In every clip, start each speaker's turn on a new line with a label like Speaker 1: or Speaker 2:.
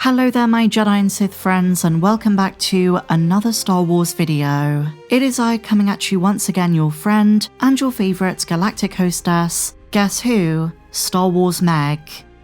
Speaker 1: Hello there my Jedi and Sith friends, and welcome back to another Star Wars video. It is I coming at you once again, your friend and your favourite galactic hostess. Guess who? Star Wars Meg.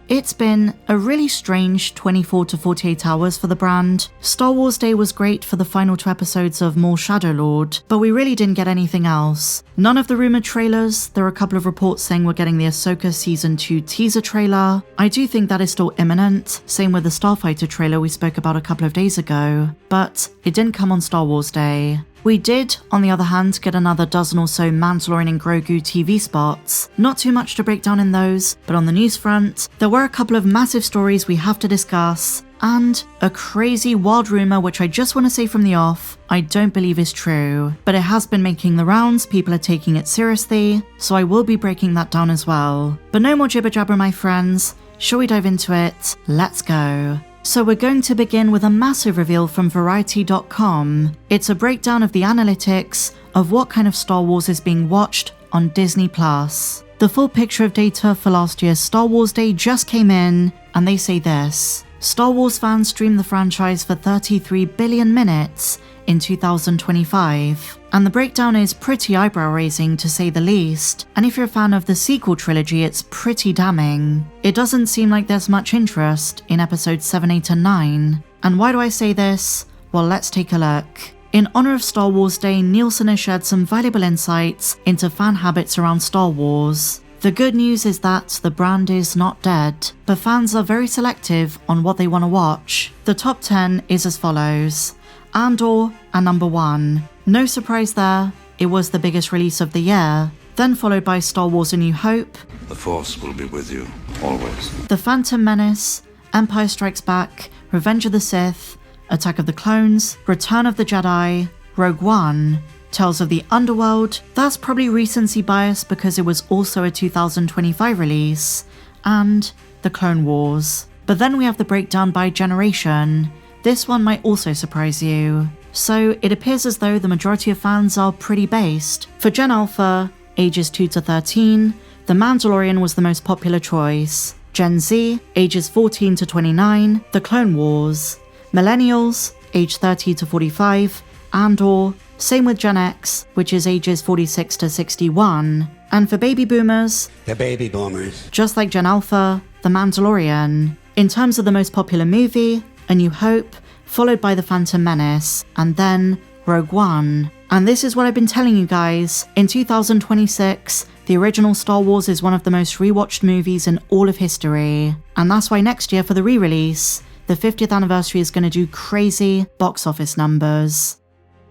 Speaker 1: It's been a really strange 24 to 48 hours for the brand. Star Wars Day was great for the final 2 episodes of More Shadow Lord, but we really didn't get anything else. None of the rumoured trailers. There are a couple of reports saying we're getting the Ahsoka Season 2 teaser trailer. I do think that is still imminent, same with the Starfighter trailer we spoke about a couple of days ago, but it didn't come on Star Wars Day. We did, on the other hand, get another dozen or so Mandalorian and Grogu TV spots. Not too much to break down in those, but on the news front, there were a couple of massive stories we have to discuss, and a crazy wild rumour which I just want to say from the off, I don't believe is true, but it has been making the rounds, people are taking it seriously, so I will be breaking that down as well. But no more jibber jabber my friends, shall we dive into it? Let's go. So we're going to begin with a massive reveal from Variety.com. It's a breakdown of the analytics of what kind of Star Wars is being watched on Disney+. The full picture of data for last year's Star Wars Day just came in, and they say this. Star Wars fans streamed the franchise for 33 billion minutes in 2025. And the breakdown is pretty eyebrow-raising to say the least, and if you're a fan of the sequel trilogy, it's pretty damning. It doesn't seem like there's much interest in episodes 7, 8 and 9. And why do I say this? Well, let's take a look. In honor of Star Wars Day, Nielsen has shared some valuable insights into fan habits around Star Wars. The good news is that the brand is not dead, but fans are very selective on what they want to watch. The top 10 is as follows. Andor at number 1. No surprise there, it was the biggest release of the year. Then followed by Star Wars A New Hope.
Speaker 2: The Force will be with you, always.
Speaker 1: The Phantom Menace, Empire Strikes Back, Revenge of the Sith, Attack of the Clones, Return of the Jedi, Rogue One, Tales of the Underworld, that's probably recency bias because it was also a 2025 release, and The Clone Wars. But then we have the breakdown by generation. This one might also surprise you. So it appears as though the majority of fans are pretty based. For Gen Alpha, ages 2 to 13, The Mandalorian was the most popular choice. Gen Z, ages 14 to 29, The Clone Wars. Millennials, age 30 to 45, Andor. Same with Gen X, which is ages 46 to 61. And for baby boomers,
Speaker 3: the baby boomers,
Speaker 1: just like Gen Alpha, The Mandalorian. In terms of the most popular movie, A New Hope, followed by The Phantom Menace, and then Rogue One. And this is what I've been telling you guys. In 2026, the original Star Wars is one of the most rewatched movies in all of history. And that's why next year for the re-release, the 50th anniversary is going to do crazy box office numbers.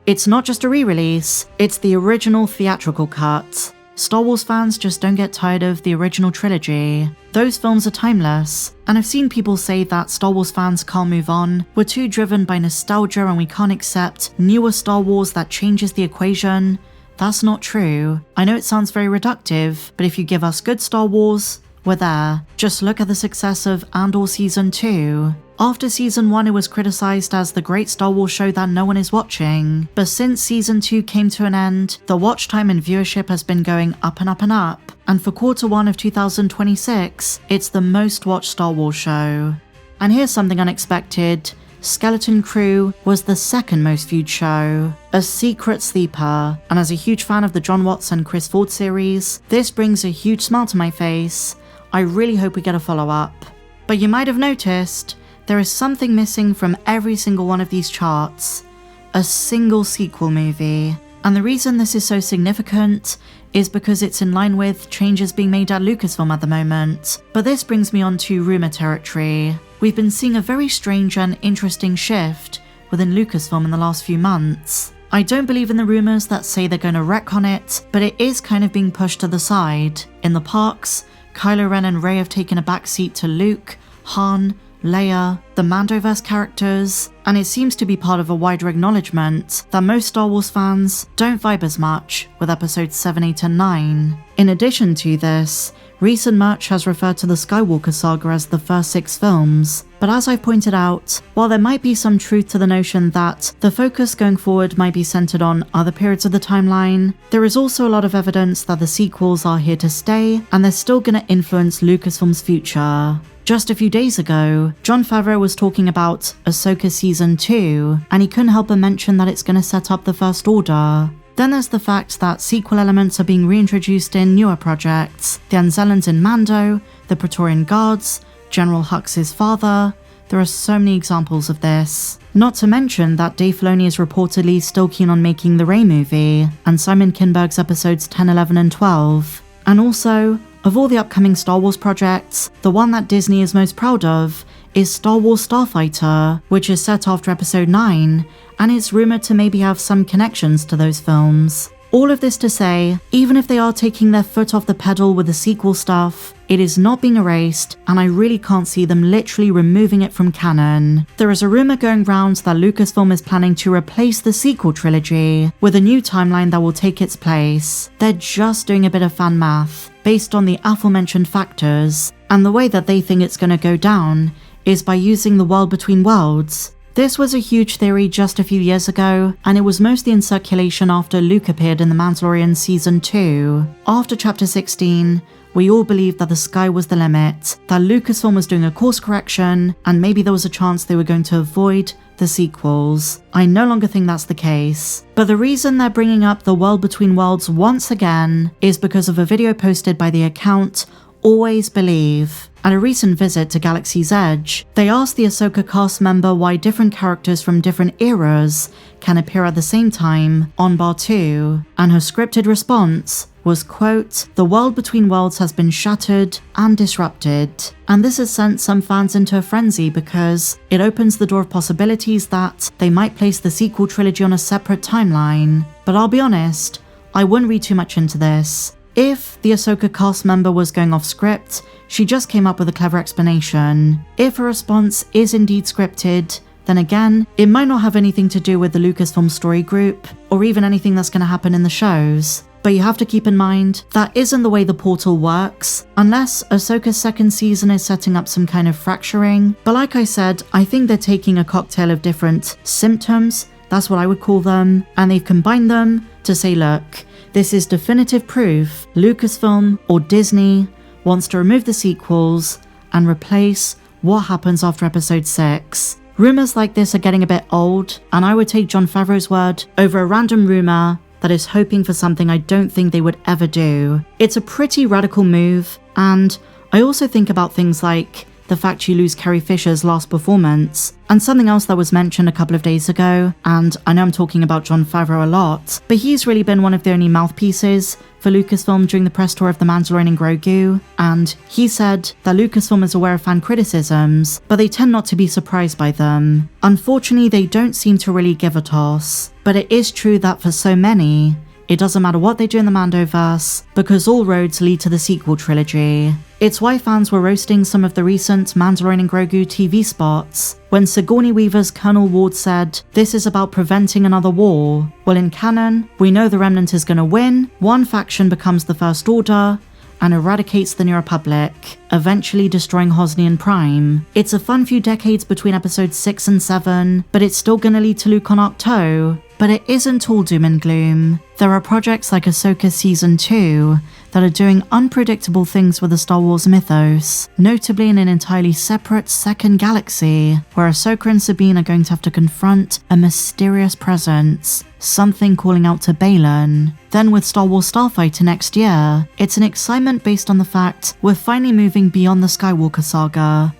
Speaker 1: It's not just a re-release, it's the original theatrical cut. Star Wars fans just don't get tired of the original trilogy. Those films are timeless, and I've seen people say that Star Wars fans can't move on, we're too driven by nostalgia and we can't accept newer Star Wars that changes the equation. That's not true. I know it sounds very reductive, but if you give us good Star Wars, we're there. Just look at the success of Andor Season 2. After Season 1 it was criticised as the great Star Wars show that no one is watching, but since Season 2 came to an end, the watch time and viewership has been going up and up and up, and for Q1 of 2026, it's the most watched Star Wars show. And here's something unexpected. Skeleton Crew was the second most viewed show, a secret sleeper, and as a huge fan of the John Watts and Chris Ford series, this brings a huge smile to my face. I really hope we get a follow-up. But you might have noticed, there is something missing from every single one of these charts. A single sequel movie. And the reason this is so significant is because it's in line with changes being made at Lucasfilm at the moment. But this brings me on to rumour territory. We've been seeing a very strange and interesting shift within Lucasfilm in the last few months. I don't believe in the rumours that say they're going to retcon it, but it is kind of being pushed to the side. In the parks, Kylo Ren and Rey have taken a backseat to Luke, Han, Leia, the Mandoverse characters, and it seems to be part of a wider acknowledgement that most Star Wars fans don't vibe as much with episodes 7, 8 and 9. In addition to this, recent merch has referred to the Skywalker saga as the first 6 films, but as I've pointed out, while there might be some truth to the notion that the focus going forward might be centered on other periods of the timeline, there is also a lot of evidence that the sequels are here to stay and they're still going to influence Lucasfilm's future. Just a few days ago, Jon Favreau was talking about Ahsoka Season 2, and he couldn't help but mention that it's going to set up the First Order. Then there's the fact that sequel elements are being reintroduced in newer projects. The Anzellans in Mando, the Praetorian Guards, General Hux's father. There are so many examples of this. Not to mention that Dave Filoni is reportedly still keen on making the Rey movie, and Simon Kinberg's episodes 10, 11, and 12. And also, of all the upcoming Star Wars projects, the one that Disney is most proud of is Star Wars Starfighter, which is set after episode 9, and it's rumoured to maybe have some connections to those films. All of this to say, even if they are taking their foot off the pedal with the sequel stuff, it is not being erased, and I really can't see them literally removing it from canon. There is a rumour going round that Lucasfilm is planning to replace the sequel trilogy with a new timeline that will take its place. They're just doing a bit of fan math, based on the aforementioned factors, and the way that they think it's going to go down is by using the world between worlds. This was a huge theory just a few years ago, and it was mostly in circulation after Luke appeared in The Mandalorian Season 2. After Chapter 16, we all believed that the sky was the limit, that Lucasfilm was doing a course correction, and maybe there was a chance they were going to avoid the sequels. I no longer think that's the case. But the reason they're bringing up the world between worlds once again is because of a video posted by the account Always Believe. At a recent visit to Galaxy's Edge, they asked the Ahsoka cast member why different characters from different eras can appear at the same time on Batuu, and her scripted response was, quote, "The world between worlds has been shattered and disrupted." And this has sent some fans into a frenzy because it opens the door of possibilities that they might place the sequel trilogy on a separate timeline. But I'll be honest, I wouldn't read too much into this. If the Ahsoka cast member was going off script, she just came up with a clever explanation. If her response is indeed scripted, then again, it might not have anything to do with the Lucasfilm story group, or even anything that's going to happen in the shows. But you have to keep in mind, that isn't the way the portal works, unless Ahsoka's second season is setting up some kind of fracturing. But like I said, I think they're taking a cocktail of different symptoms, that's what I would call them, and they've combined them to say, look, this is definitive proof Lucasfilm or Disney wants to remove the sequels and replace what happens after episode 6. Rumours like this are getting a bit old, and I would take Jon Favreau's word over a random rumour that is hoping for something I don't think they would ever do. It's a pretty radical move, and I also think about things like the fact you lose Carrie Fisher's last performance, and something else that was mentioned a couple of days ago, and I know I'm talking about Jon Favreau a lot, but he's really been one of the only mouthpieces for Lucasfilm during the press tour of The Mandalorian and Grogu, and he said that Lucasfilm is aware of fan criticisms, but they tend not to be surprised by them. Unfortunately, they don't seem to really give a toss, but it is true that for so many, it doesn't matter what they do in the Mandoverse, because all roads lead to the sequel trilogy. It's why fans were roasting some of the recent Mandalorian and Grogu TV spots, when Sigourney Weaver's Colonel Ward said, "This is about preventing another war." Well, in canon, we know the Remnant is gonna win, one faction becomes the First Order, and eradicates the New Republic, eventually destroying Hosnian Prime. It's a fun few decades between episodes 6 and 7, but it's still gonna lead to Luke on Ahch-To. But it isn't all doom and gloom. There are projects like Ahsoka Season 2 that are doing unpredictable things with the Star Wars mythos, notably in an entirely separate second galaxy, where Ahsoka and Sabine are going to have to confront a mysterious presence, something calling out to Baylan. Then with Star Wars Starfighter next year, it's an excitement based on the fact we're finally moving beyond the Skywalker saga.